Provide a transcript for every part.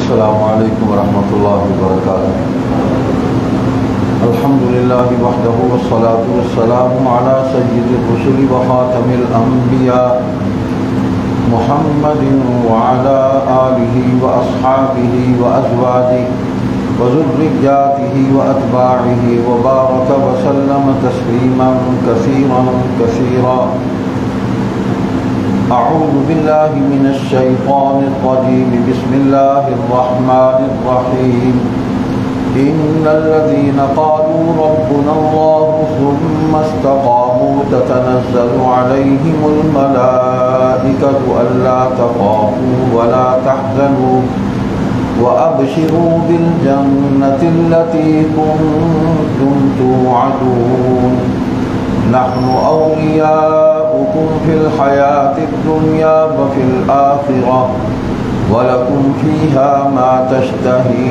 السلام علیکم ورحمۃ اللہ وبرکاتہ۔ الحمد للہ وحدہ والصلاة والسلام علی سید الرسل وخاتم الانبیاء محمد وعلى آلہ واصحابہ وازواجہ وذریاتہ واتباعہ وبارک وسلم تسلیما کثیرا کثیرا۔ اعوذ باللہ من الشیطان الرجیم، بسم اللہ الرحمن الرحیم۔ ان الذین قالوا ربنا اللہ ثم استقاموا تتنزل علیہم الملائکۃ الا تخافوا ولا تحزنوا وابشروا بالجنة التي كنتم توعدون نحن أولياؤكم في الحياة الدنيا وفي الآخرة ولكم فيها ما تشتهي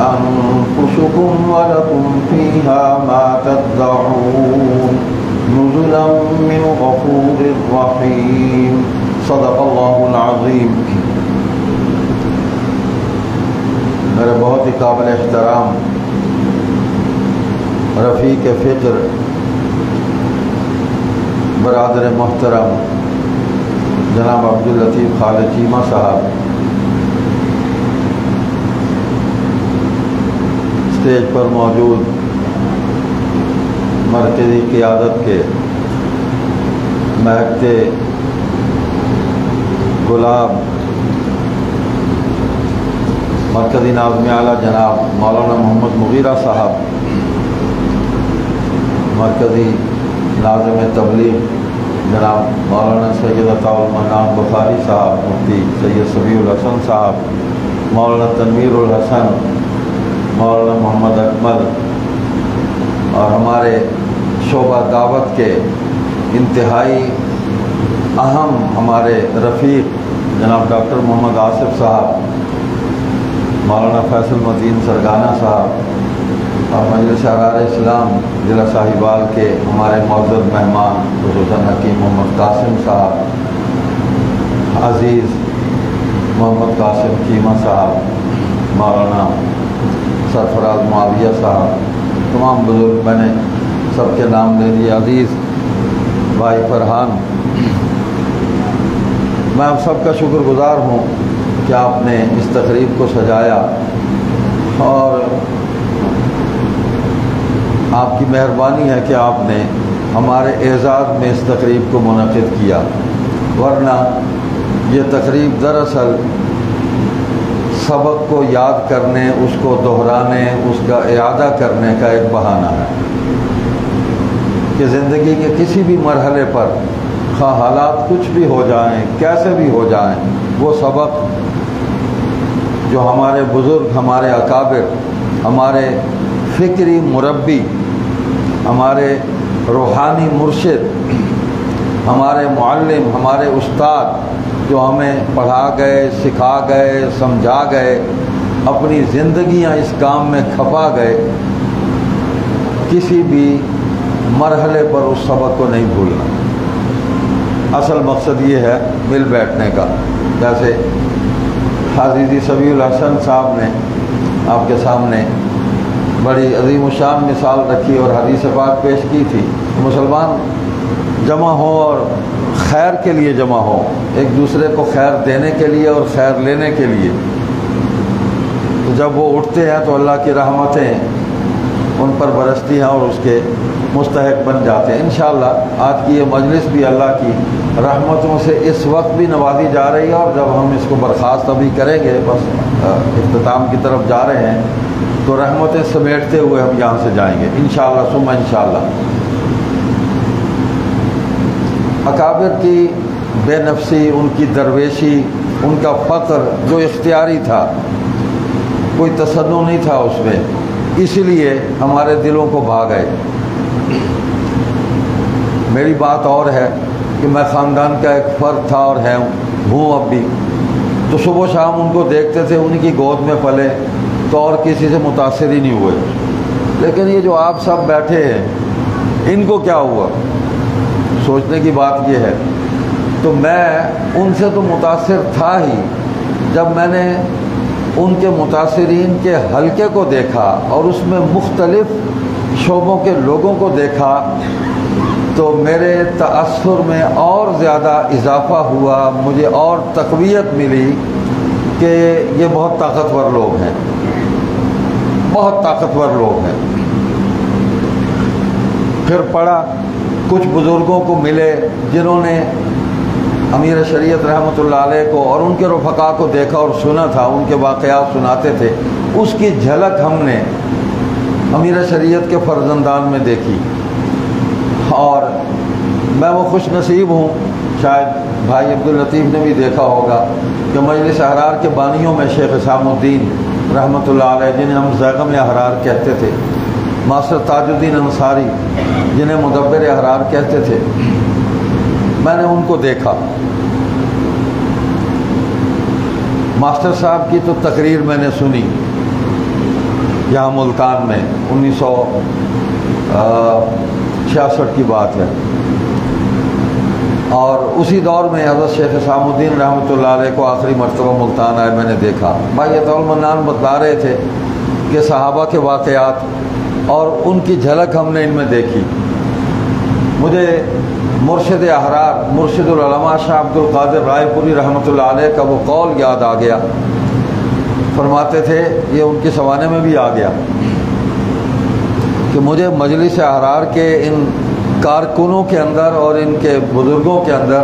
أنفسكم ولكم فيها ما تدعون نزلا من غفور رحيم۔ صدق الله العظيم۔ میرے بہت ہی قابل احترام رفیق فکر برادر محترم جناب عبداللطیف خالد چیمہ صاحب، اسٹیج پر موجود مرکزی قیادت کے مہکتے گلاب، مرکزی ناظم اعلیٰ جناب مولانا محمد مغیرہ صاحب، مرکزی ناظم تبلیغ جناب مولانا سید عطاء المنان بخاری صاحب، مفتی سید سمیع الحسن صاحب، مولانا تنویر الحسن، مولانا محمد اکمل، اور ہمارے شعبہ دعوت کے انتہائی اہم ہمارے رفیق جناب ڈاکٹر محمد آصف صاحب، مولانا فیصل مدین سرگانہ صاحب، اور مجلس احرار اسلام ضلع صاحبال کے ہمارے معزز مہمان خصوصاً حکیم محمد قاسم صاحب، عزیز محمد قاسم چیمہ صاحب، مولانا سرفراز معاویہ صاحب، تمام بزرگ، میں نے سب کے نام لے لیے، عزیز بھائی فرحان، میں آپ سب کا شکر گزار ہوں کہ آپ نے اس تقریب کو سجایا اور آپ کی مہربانی ہے کہ آپ نے ہمارے اعزاز میں اس تقریب کو منعقد کیا، ورنہ یہ تقریب دراصل سبق کو یاد کرنے، اس کو دہرانے، اس کا اعادہ کرنے کا ایک بہانہ ہے کہ زندگی کے کسی بھی مرحلے پر خواہ حالات کچھ بھی ہو جائیں، کیسے بھی ہو جائیں، وہ سبق جو ہمارے بزرگ، ہمارے اکابر، ہمارے فکری مربی، ہمارے روحانی مرشد، ہمارے معلم، ہمارے استاد جو ہمیں پڑھا گئے، سکھا گئے، سمجھا گئے، اپنی زندگیاں اس کام میں کھپا گئے، کسی بھی مرحلے پر اس سبق کو نہیں بھولنا۔ اصل مقصد یہ ہے مل بیٹھنے کا، جیسے حاجی سمیع الحسن صاحب نے آپ کے سامنے بڑی عظیم الشان مثال رکھی اور حدیث پاک پیش کی تھی، مسلمان جمع ہو اور خیر کے لیے جمع ہو، ایک دوسرے کو خیر دینے کے لیے اور خیر لینے کے لیے، تو جب وہ اٹھتے ہیں تو اللہ کی رحمتیں ان پر برستی ہیں اور اس کے مستحق بن جاتے ہیں۔ انشاءاللہ آج کی یہ مجلس بھی اللہ کی رحمتوں سے اس وقت بھی نوازی جا رہی ہے، اور جب ہم اس کو برخاست ابھی کریں گے، بس اختتام کی طرف جا رہے ہیں، تو رحمتیں سمیٹتے ہوئے ہم یہاں سے جائیں گے انشاءاللہ ثم انشاءاللہ۔ اکابر کی بے نفسی، ان کی درویشی، ان کا فقر جو اختیاری تھا، کوئی تصنع نہیں تھا اس میں، اسی لیے ہمارے دلوں کو بھا گئے۔ میری بات اور ہے کہ میں خاندان کا ایک فرد تھا اور ہوں اب بھی، تو صبح شام ان کو دیکھتے تھے، ان کی گود میں پلے، تو اور کسی سے متاثر ہی نہیں ہوئے، لیکن یہ جو آپ سب بیٹھے ہیں ان کو کیا ہوا، سوچنے کی بات یہ ہے۔ تو میں ان سے تو متاثر تھا ہی، جب میں نے ان کے متاثرین کے حلقے کو دیکھا اور اس میں مختلف شعبوں کے لوگوں کو دیکھا تو میرے تأثر میں اور زیادہ اضافہ ہوا، مجھے اور تقویت ملی کہ یہ بہت طاقتور لوگ ہیں، بہت طاقتور لوگ ہیں۔ پھر پڑھا، کچھ بزرگوں کو ملے جنہوں نے امیر شریعت رحمۃ اللہ علیہ کو اور ان کے رفقا کو دیکھا اور سنا تھا، ان کے واقعات سناتے تھے، اس کی جھلک ہم نے امیر شریعت کے فرزندان میں دیکھی۔ اور میں وہ خوش نصیب ہوں، شاید بھائی عبداللطیف نے بھی دیکھا ہوگا کہ مجلس احرار کے بانیوں میں شیخ اسام الدین رحمۃ اللہ علیہ، جنہیں ہم زیغم احرار کہتے تھے، ماسٹر تاج الدین انصاری جنہیں مدبر احرار کہتے تھے، میں نے ان کو دیکھا۔ ماسٹر صاحب کی تو تقریر میں نے سنی یہاں ملتان میں 1966 کی بات ہے، اور اسی دور میں حضرت شیخ اسام الدین رحمۃ اللہ علیہ کو آخری مرتبہ ملتان آئے، میں نے دیکھا۔ بھائی عطا المنان بتا رہے تھے کہ صحابہ کے واقعات اور ان کی جھلک ہم نے ان میں دیکھی۔ مجھے مرشد احرار، مرشد العلماء شاہ عبد القادر رائے پوری رحمۃ اللہ علیہ کا وہ قول یاد آ گیا۔ فرماتے تھے، یہ ان کے سوانے میں بھی آ گیا، کہ مجھے مجلس احرار کے ان کارکنوں کے اندر اور ان کے بزرگوں کے اندر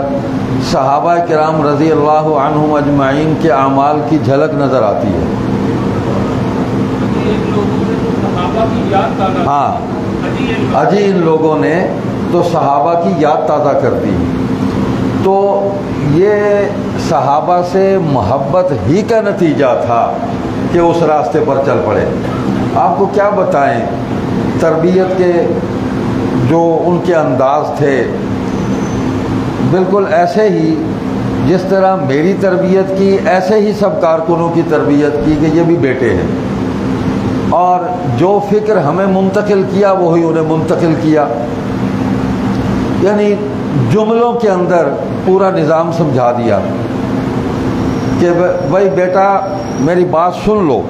صحابہ کرام رضی اللہ عنہم اجمعین کے اعمال کی جھلک نظر آتی ہے۔ ہاں، اجی ان لوگوں نے تو صحابہ کی یاد تازہ کر دی، تو یہ صحابہ سے محبت ہی کا نتیجہ تھا کہ اس راستے پر چل پڑے۔ آپ کو کیا بتائیں، تربیت کے جو ان کے انداز تھے، بالکل ایسے ہی جس طرح میری تربیت کی، ایسے ہی سب کارکنوں کی تربیت کی کہ یہ بھی بیٹے ہیں، اور جو فکر ہمیں منتقل کیا وہی انہیں منتقل کیا، یعنی جملوں کے اندر پورا نظام سمجھا دیا کہ بھائی بیٹا میری بات سن لو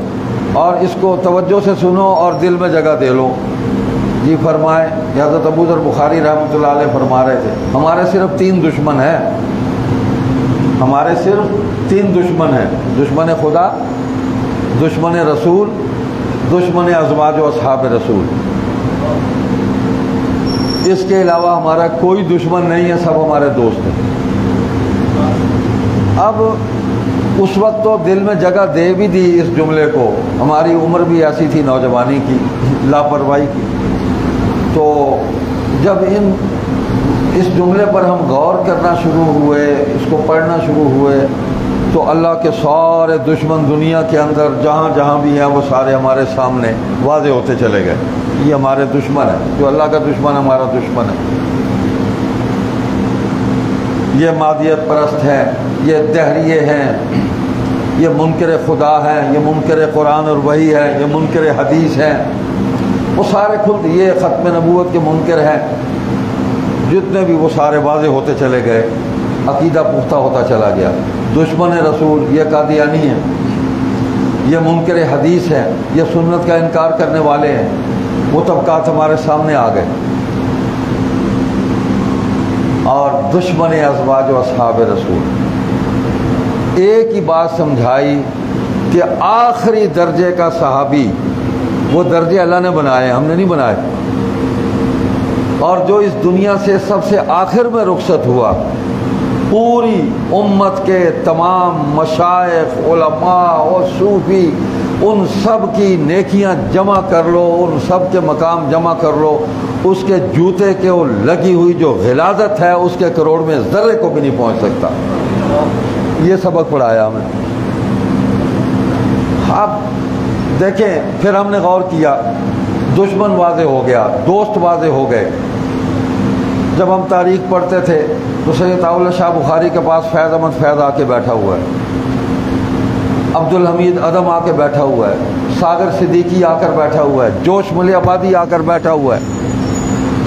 اور اس کو توجہ سے سنو اور دل میں جگہ دے لو۔ جی فرمائے، حضرت ابو ذر بخاری رحمۃ اللہ علیہ فرما رہے تھے، ہمارے صرف 3 دشمن ہیں، ہمارے صرف 3 دشمن ہیں، دشمن خدا، دشمن رسول، دشمن ازواج و اصحاب رسول۔ اس کے علاوہ ہمارا کوئی دشمن نہیں ہے، سب ہمارے دوست ہیں۔ اب اس وقت تو دل میں جگہ دے بھی دی اس جملے کو، ہماری عمر بھی ایسی تھی نوجوانی کی، لاپرواہی کی، تو جب اس جملے پر ہم غور کرنا شروع ہوئے، اس کو پڑھنا شروع ہوئے، تو اللہ کے سارے دشمن دنیا کے اندر جہاں جہاں بھی ہیں وہ سارے ہمارے سامنے واضح ہوتے چلے گئے۔ یہ ہمارے دشمن ہے، جو اللہ کا دشمن ہمارا دشمن ہے، یہ مادیت پرست ہے، یہ دہریے ہیں، یہ منکر خدا ہیں، یہ منکر قرآن اور وحی ہے، یہ منکر حدیث ہیں، وہ سارے خود یہ ختم نبوت کے منکر ہیں، جتنے بھی وہ سارے واضح ہوتے چلے گئے، عقیدہ پختہ ہوتا چلا گیا۔ دشمن رسول یہ قادیانی ہیں، یہ منکر حدیث ہے، یہ سنت کا انکار کرنے والے ہیں، وہ طبقات ہمارے سامنے آ گئے۔ اور دشمن ازواج و اصحاب رسول، ایک ہی بات سمجھائی کہ آخری درجے کا صحابی، وہ درجے اللہ نے بنائے، ہم نے نہیں بنائے، اور جو اس دنیا سے سب سے آخر میں رخصت ہوا، پوری امت کے تمام مشائخ، علماء اور صوفی، ان سب کی نیکیاں جمع کر لو، ان سب کے مقام جمع کر لو، اس کے جوتے کے وہ لگی ہوئی جو غلاظت ہے اس کے کروڑ میں ذرے کو بھی نہیں پہنچ سکتا۔ یہ سبق پڑھایا ہمیں۔ اب دیکھیں، پھر ہم نے غور کیا، دشمن واضح ہو گیا، دوست واضح ہو گئے۔ جب ہم تاریخ پڑھتے تھے تو سید اول شاہ بخاری کے پاس فیض احمد فیض آ کے بیٹھا ہوا ہے، عبدالحمید عدم آ کے بیٹھا ہوا ہے، ساگر صدیقی آ کر بیٹھا ہوا ہے، جوش ملی آبادی آ کر بیٹھا ہوا ہے۔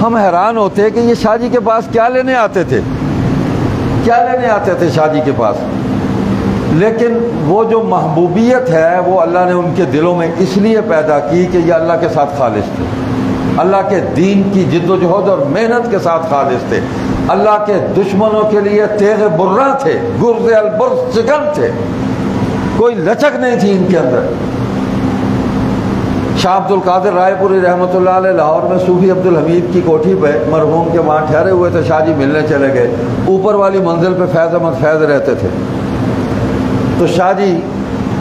ہم حیران ہوتے کہ یہ شاہ جی کے پاس کیا لینے آتے تھے، کیا لینے آتے تھے شاہ جی کے پاس، لیکن وہ جو محبوبیت ہے وہ اللہ نے ان کے دلوں میں اس لیے پیدا کی کہ یہ اللہ کے ساتھ خالص تھے، اللہ کے دین کی جد و جہد اور محنت کے ساتھ خالص تھے، اللہ کے دشمنوں کے لیے تیغ برہ تھے، گرز البرز چکن تھے، کوئی لچک نہیں تھی ان کے اندر۔ شاہ عبد القادر رائے پوری رحمۃ اللہ علیہ لاہور میں صوفی عبد الحمید کی کوٹھی پہ مرحوم کے وہاں ٹھہرے ہوئے تھے، شاہ جی ملنے چلے گئے، اوپر والی منزل پہ فیض احمد فیض رہتے تھے، تو شاہ جی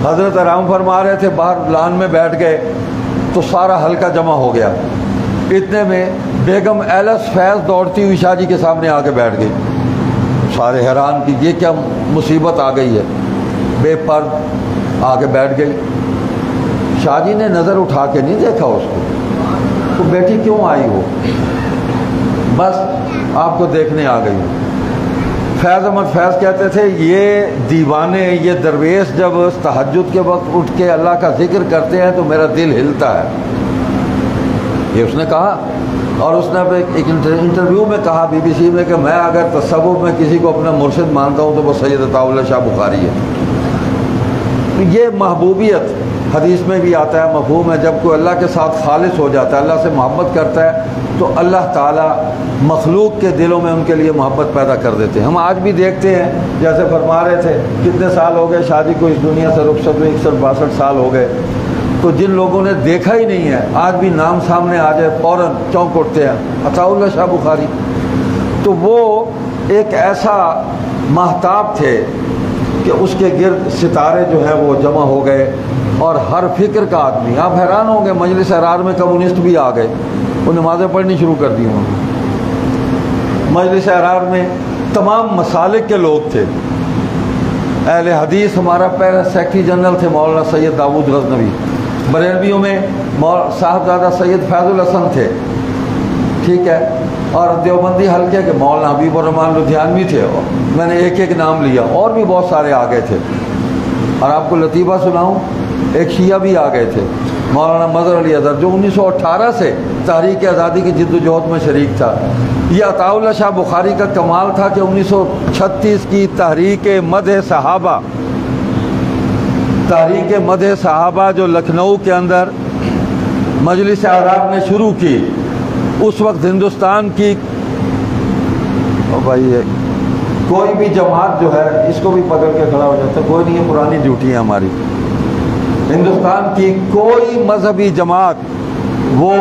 حضرت آرام فرما رہے تھے، باہر لان میں بیٹھ گئے تو سارا حلقہ جمع ہو گیا، اتنے میں بیگم ایلس فیض دوڑتی ہوئی شاہ جی کے سامنے آ کے بیٹھ گئی، سارے حیران کہ یہ کیا مصیبت آ گئی ہے، بے پرد آ کے بیٹھ گئی۔ شاہ جی نے نظر اٹھا کے نہیں دیکھا اس کو، تو بیٹی کیوں آئی ہو، بس آپ کو دیکھنے آ گئی۔ فیض احمد فیض کہتے تھے یہ دیوانے، یہ درویش جب تہجد کے وقت اٹھ کے اللہ کا ذکر کرتے ہیں تو میرا دل ہلتا ہے، یہ اس نے کہا۔ اور اس نے ایک انٹرویو میں کہا بی بی سی میں کہ میں اگر تصوف میں کسی کو اپنا مرشد مانتا ہوں تو وہ سید عطا اللہ شاہ بخاری ہے۔ یہ محبوبیت حدیث میں بھی آتا ہے، مفہوم ہے، جب کوئی اللہ کے ساتھ خالص ہو جاتا ہے، اللہ سے محبت کرتا ہے تو اللہ تعالیٰ مخلوق کے دلوں میں ان کے لیے محبت پیدا کر دیتے ہیں۔ ہم آج بھی دیکھتے ہیں، جیسے فرما رہے تھے کتنے سال ہو گئے شاہ جی کو اس دنیا سے رخصت ہوئے، 61-62 سال ہو گئے، تو جن لوگوں نے دیکھا ہی نہیں ہے آج بھی نام سامنے آ جائے فوراً چونک اٹھتے ہیں، عطا اللہ شاہ بخاری۔ تو وہ ایک ایسا ماہتاب تھے کہ اس کے گرد ستارے جو ہیں وہ جمع ہو گئے، اور ہر فکر کا آدمی، آپ حیران ہوں گے مجلس ارار میں کمیونسٹ بھی آ گئے، وہ نمازیں پڑھنی شروع کر دی انہوں نے۔ مجلس ارار میں تمام مسالک کے لوگ تھے، اہل حدیث ہمارا پہلا سیکرٹری جنرل تھے مولانا سید داؤد غزنوی، بریلویوں میں صاحبزادہ سید فیض الحسن تھے، ٹھیک ہے، اور دیوبندی حلقے کے مولانا حبیب الرحمان لدھیانوی تھے، میں نے ایک ایک نام لیا، اور بھی بہت سارے آ گئے تھے۔ اور آپ کو لطیفہ سناؤں، ایک شیعہ بھی آ گئے تھے، مولانا مظہر علی اظہر، جو 1918 سے تحریک آزادی کی جد و جہد میں شریک تھا۔ یہ عطا اللہ شاہ بخاری کا کمال تھا کہ 1936 کی تحریک مدح صحابہ، تحریک مدح صحابہ جو لکھنؤ کے اندر مجلس ارار نے شروع کی، اس وقت ہندوستان کی بھائی کوئی بھی جماعت جو ہے اس کو بھی پکڑ کے کھڑا ہو جاتا ہے، کوئی نہیں، یہ پرانی ڈیوٹی ہے ہماری، ہندوستان کی کوئی مذہبی جماعت وہ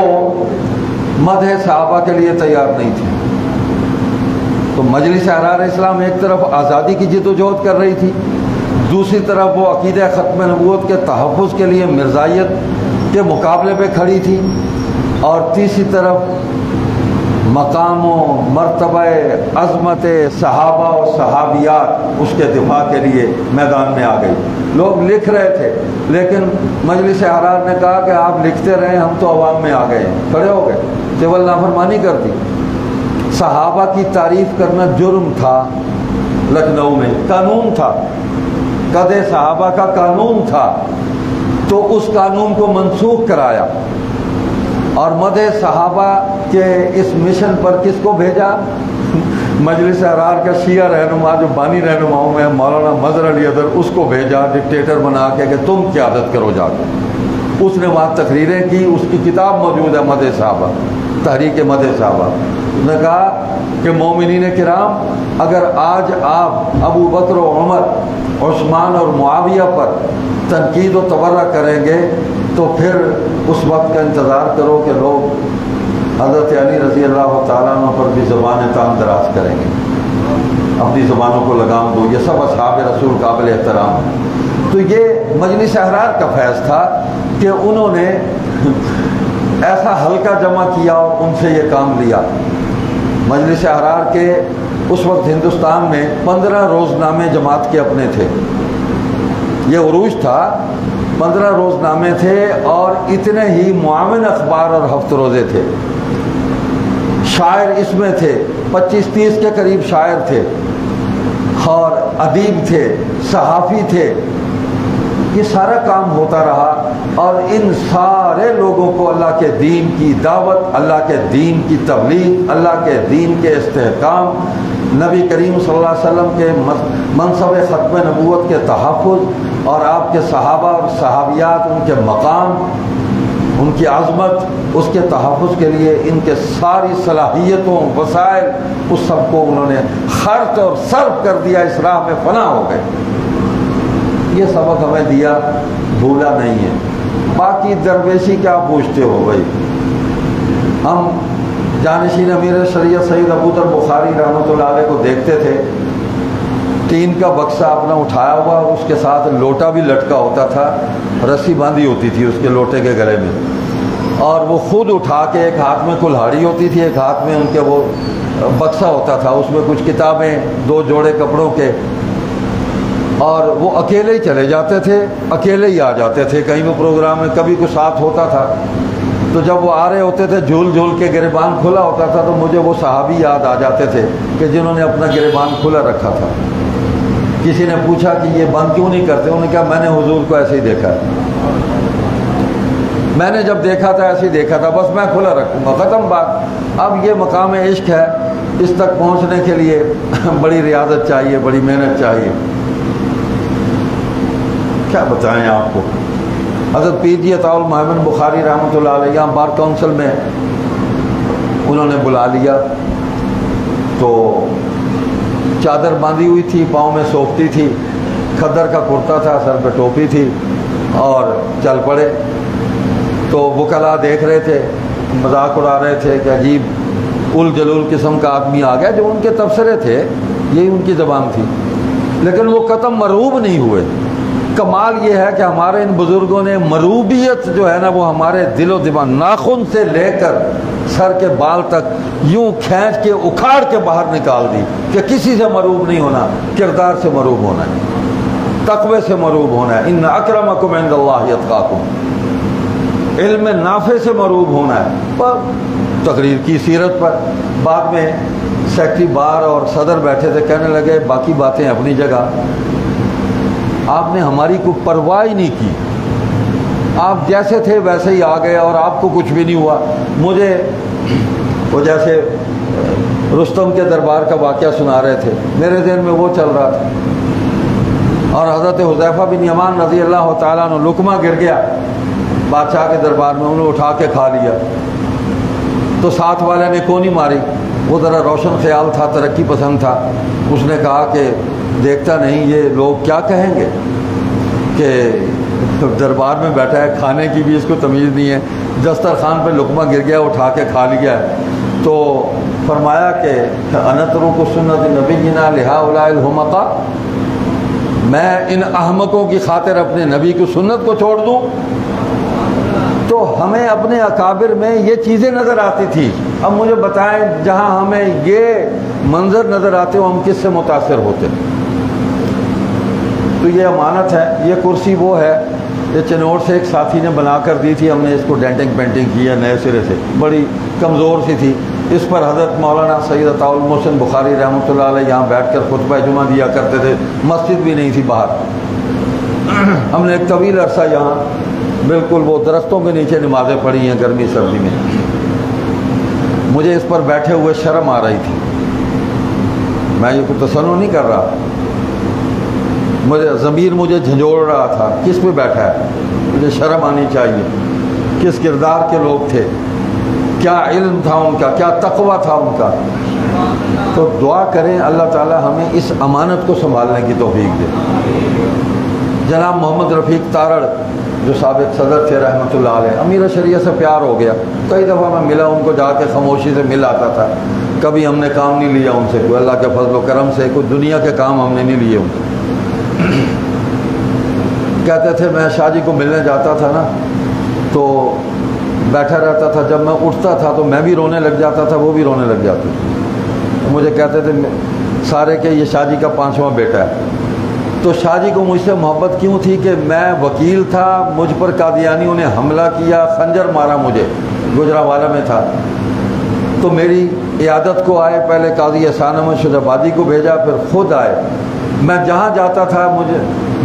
مدح صحابہ کے لیے تیار نہیں تھی۔ تو مجلس ارار اسلام ایک طرف آزادی کی جد و جہد کر رہی تھی، دوسری طرف وہ عقیدہ ختم نبوت کے تحفظ کے لیے مرزائیت کے مقابلے پہ کھڑی تھی، اور تیسری طرف مقام و مرتبہ عظمت صحابہ و صحابیات اس کے دفاع کے لیے میدان میں آ گئی۔ لوگ لکھ رہے تھے، لیکن مجلس ارار نے کہا کہ آپ لکھتے رہیں، ہم تو عوام میں آ گئے، کھڑے ہو گئے، کیول نافرمانی کر دی۔ صحابہ کی تعریف کرنا جرم تھا، لکھنؤ میں قانون تھا، قد صحابہ کا قانون تھا، تو اس قانون کو منسوخ کرایا، اور مدح صحابہ کے اس مشن پر کس کو بھیجا؟ مجلس ارار کا شیعہ رہنما جو بانی رہنماؤں میں مولانا مظہر علی اظہر، اس کو بھیجا ڈکٹیٹر بنا کے کہ تم قیادت کرو جا کے۔ اس نے وہاں تقریریں کی، اس کی کتاب موجود ہے مدح صحابہ، تحریک مدح صحابہ۔ اس نے کہا کہ مومنین کرام، اگر آج آپ ابو بکر و عمر، عثمان اور معاویہ پر تنقید و تبرہ کریں گے تو پھر اس وقت کا انتظار کرو کہ لوگ حضرت علی رضی اللہ تعالیٰ عنہ پر بھی زبان تام دراز کریں گے، اپنی زبانوں کو لگام دو، یہ سب اصحاب رسول قابل احترام ہیں۔ تو یہ مجلس ارار کا فیض تھا کہ انہوں نے ایسا حلقہ جمع کیا اور ان سے یہ کام لیا۔ مجلس ارار کے اس وقت ہندوستان میں 15 روزنامے جماعت کے اپنے تھے، یہ عروج تھا، 15 روزنامے تھے، اور اتنے ہی معاون اخبار اور ہفت روزے تھے۔ شاعر اس میں تھے، 25-30 کے قریب شاعر تھے، اور ادیب تھے، صحافی تھے۔ یہ سارا کام ہوتا رہا، اور ان سارے لوگوں کو اللہ کے دین کی دعوت، اللہ کے دین کی تبلیغ، اللہ کے دین کے استحکام نبی کریم صلی اللہ علیہ وسلم کے منصب ختم نبوت کے تحفظ اور آپ کے صحابہ اور صحابیات، ان کے مقام، ان کی عظمت، اس کے تحفظ کے لیے ان کے ساری صلاحیتوں، وسائل، اس سب کو انہوں نے خرچ اور صرف کر دیا، اس راہ میں فنا ہو گئے۔ یہ سبق ہمیں دیا، بھولا نہیں ہے۔ باقی درویشی کیا پوچھتے ہو بھائی؟ ہم جانشین امیر شریعت سید ابوذر بخاری رحمۃ اللہ علیہ کو دیکھتے تھے، ٹین کا بکسا اپنا اٹھایا ہوا، اس کے ساتھ لوٹا بھی لٹکا ہوتا تھا، رسی باندھی ہوتی تھی اس کے لوٹے کے گلے میں، اور وہ خود اٹھا کے ایک ہاتھ میں کلہاڑی ہوتی تھی، ایک ہاتھ میں ان کے وہ بکسا ہوتا تھا، اس میں کچھ کتابیں، 2 جوڑے کپڑوں کے، اور وہ اکیلے ہی چلے جاتے تھے، اکیلے ہی آ جاتے تھے کہیں بھی پروگرام میں، کبھی کچھ ساتھ ہوتا تھا تو جب وہ آ رہے ہوتے تھے جھول جھول کے گریبان کھلا ہوتا تھا، تو مجھے وہ صحابی یاد آ جاتے تھے کہ جنہوں نے اپنا گریبان کھلا رکھا تھا۔ کسی نے پوچھا کہ یہ بند کیوں نہیں کرتے؟ انہوں نے کہا میں نے حضور کو ایسے ہی دیکھا ہے، میں نے جب دیکھا تھا ایسے ہی دیکھا تھا، بس میں کھلا رکھوں گا، ختم بات۔ اب یہ مقام عشق ہے، اس تک پہنچنے کے لیے بڑی ریاضت چاہیے، بڑی محنت چاہیے، کیا بتائیں آپ کو۔ حضرت پیر جی عطا المحمد بخاری رحمۃ اللہ علیہ یہاں بار کونسل میں انہوں نے بلا لیا، تو چادر باندھی ہوئی تھی، پاؤں میں سوکھتی تھی، کھدر کا کرتا تھا، سر پہ ٹوپی تھی، اور چل پڑے۔ تو وکلاء دیکھ رہے تھے، مذاق اڑا رہے تھے کہ عجیب الجلول قسم کا آدمی آ گیا، جو ان کے تبصرے تھے، یہی ان کی زبان تھی، لیکن وہ قطم مروب نہیں ہوئے۔ کمال یہ ہے کہ ہمارے ان بزرگوں نے مروبیت جو ہے نا، وہ ہمارے دل و دماغ، ناخن سے لے کر سر کے بال تک یوں کھینچ کے اکھاڑ کے باہر نکال دی کہ کسی سے مروب نہیں ہونا، کردار سے مروب ہونا ہے، تقوی سے مروب ہونا ہے، ان اکرمکم عند اللہ اتقاکم، علم نافع سے مروب ہونا ہے۔ پر تقریر کی سیرت پر، بعد میں سیکٹری بار اور صدر بیٹھے تھے، کہنے لگے باقی باتیں اپنی جگہ، آپ نے ہماری کوئی پرواہ ہی نہیں کی، آپ جیسے تھے ویسے ہی آ گئے اور آپ کو کچھ بھی نہیں ہوا۔ مجھے وہ جیسے رستم کے دربار کا واقعہ سنا رہے تھے، میرے ذہن میں وہ چل رہا تھا، اور حضرت حذیفہ بن یمان رضی اللہ تعالیٰ عنہ، لقمہ گر گیا بادشاہ کے دربار میں، انہوں نے اٹھا کے کھا لیا، تو ساتھ والے نے کونی ماری، وہ ذرا روشن خیال تھا، ترقی پسند تھا، اس نے کہا کہ دیکھتا نہیں یہ لوگ کیا کہیں گے کہ دربار میں بیٹھا ہے، کھانے کی بھی اس کو تمیز نہیں ہے، دسترخوان پہ لقمہ گر گیا، اٹھا کے کھا لیا ہے۔ تو فرمایا کہ انترک سنت نبینا لہؤلاء الحمقاء، میں ان احمقوں کی خاطر اپنے نبی کی سنت کو چھوڑ دوں؟ تو ہمیں اپنے اکابر میں یہ چیزیں نظر آتی تھی، اب مجھے بتائیں جہاں ہمیں یہ منظر نظر آتے ہو ہم کس سے متاثر ہوتے؟ تو یہ امانت ہے، یہ کرسی وہ ہے، یہ چنوڑ سے ایک ساتھی نے بنا کر دی تھی، ہم نے اس کو ڈینٹنگ پینٹنگ کی ہے نئے سرے سے، بڑی کمزور سی تھی، اس پر حضرت مولانا سید عطا المحسن بخاری رحمۃ اللہ علیہ یہاں بیٹھ کر خطبہ جمعہ دیا کرتے تھے، مسجد بھی نہیں تھی باہر، ہم نے ایک طویل عرصہ یہاں بالکل وہ درختوں کے نیچے نمازیں پڑھی ہیں گرمی سردی میں، مجھے اس پر بیٹھے ہوئے شرم آ رہی تھی، میں یہ کوئی تصنع نہیں کر رہا، مجھے ضمیر مجھے جھنجھوڑ رہا تھا، کس پہ بیٹھا ہے، مجھے شرم آنی چاہیے، کس کردار کے لوگ تھے، کیا علم تھا ان کا، کیا تقویٰ تھا ان کا۔ تو دعا کریں اللہ تعالی ہمیں اس امانت کو سنبھالنے کی توفیق دے۔ جناب محمد رفیق تارڑ جو سابق صدر تھے رحمۃ اللہ علیہ، امیر شریعت سے پیار ہو گیا، کئی دفعہ میں ملا ان کو، جا کے خاموشی سے مل آتا تھا، کبھی ہم نے کام نہیں لیا ان سے، کوئی اللہ کے فضل و کرم سے کوئی دنیا کے کام ہم نے نہیں لیے ان سے۔ کہتے تھے میں شاہ جی کو ملنے جاتا تھا نا تو بیٹھا رہتا تھا، جب میں اٹھتا تھا تو میں بھی رونے لگ جاتا تھا، وہ بھی رونے لگ جاتے تھے، مجھے کہتے تھے سارے کہ یہ شاہ جی کا 5واں بیٹا ہے۔ تو شاہ جی کو مجھ سے محبت کیوں تھی کہ میں وکیل تھا، مجھ پر قادیانیوں نے حملہ کیا، خنجر مارا مجھے، گجرانوالہ میں تھا، تو میری عیادت کو آئے، پہلے قاضی احسان احمد شجابادی کو بھیجا، پھر خود آئے، میں جہاں جاتا تھا مجھے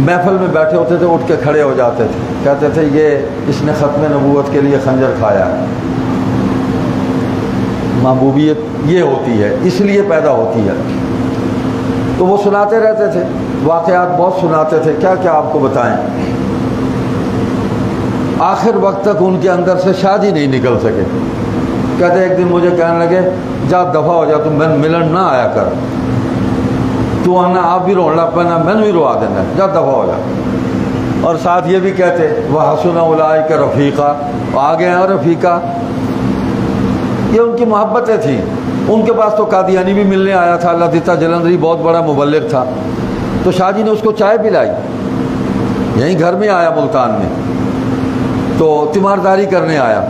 محفل میں بیٹھے ہوتے تھے، اٹھ کے کھڑے ہو جاتے تھے، کہتے تھے یہ اس نے ختم نبوت کے لیے خنجر کھایا ہے۔ محبوبیت یہ ہوتی ہے، اس لیے پیدا ہوتی ہے، تو وہ سناتے رہتے تھے، واقعات بہت سناتے تھے، کیا کیا آپ کو بتائیں۔ آخر وقت تک ان کے اندر سے شادی نہیں نکل سکے۔ کہتے ایک دن مجھے کہنے لگے جا دفعہ ہو جا، تم ملن نہ آیا کر، تو آنا آپ بھی رونا پڑنا، میں نے بھی روا دینا، جا دفعہ ہو جا۔ اور ساتھ یہ بھی کہتے وَحَسُنَ أُولَٰئِكَ رَفِیقًا، آگے ہیں رفیقہ، یہ ان کی محبتیں تھیں۔ ان کے پاس تو قادیانی بھی ملنے آیا تھا، اللہ دتا جلندری بہت بڑا مبلغ تھا، تو شاہ جی نے اس کو چائے پلائی، یہیں گھر میں آیا ملتان میں، تو تیمارداری کرنے آیا۔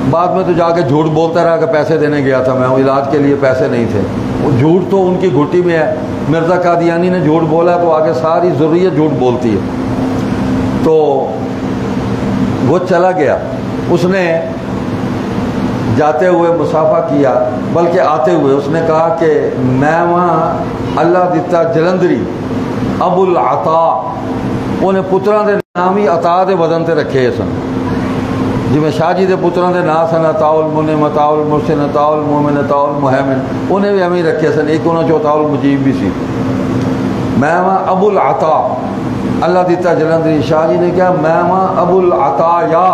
بعد میں تو جا کے جھوٹ بولتا رہا کہ پیسے دینے گیا تھا میں، علاج کے لیے پیسے نہیں تھے۔ وہ جھوٹ تو ان کی گھٹی میں ہے، مرزا قادیانی نے جھوٹ بولا تو آگے ساری ضروریت جھوٹ بولتی ہے۔ تو وہ چلا گیا، اس نے جاتے ہوئے مسافہ کیا، بلکہ آتے ہوئے اس نے کہا کہ میں وہاں اللہ دتا جلندری ابو العطا، انہیں پتراں دے نام ہی عطا دے بدن تے رکھے سن، جی میں شاہ جی دے پتراں دے نام سن عطاء المنعم، عطاء المحسن، عطاء المؤمن، عطاء المہیمن، انہیں بھی ہمیں رکھے سن، ایک انہوں عطاء المجیب بھی سی۔ میں وہاں ابو العطا اللہ دیتا جلندری، شاہ جی نے کہا میں وہاں ابو العطا یا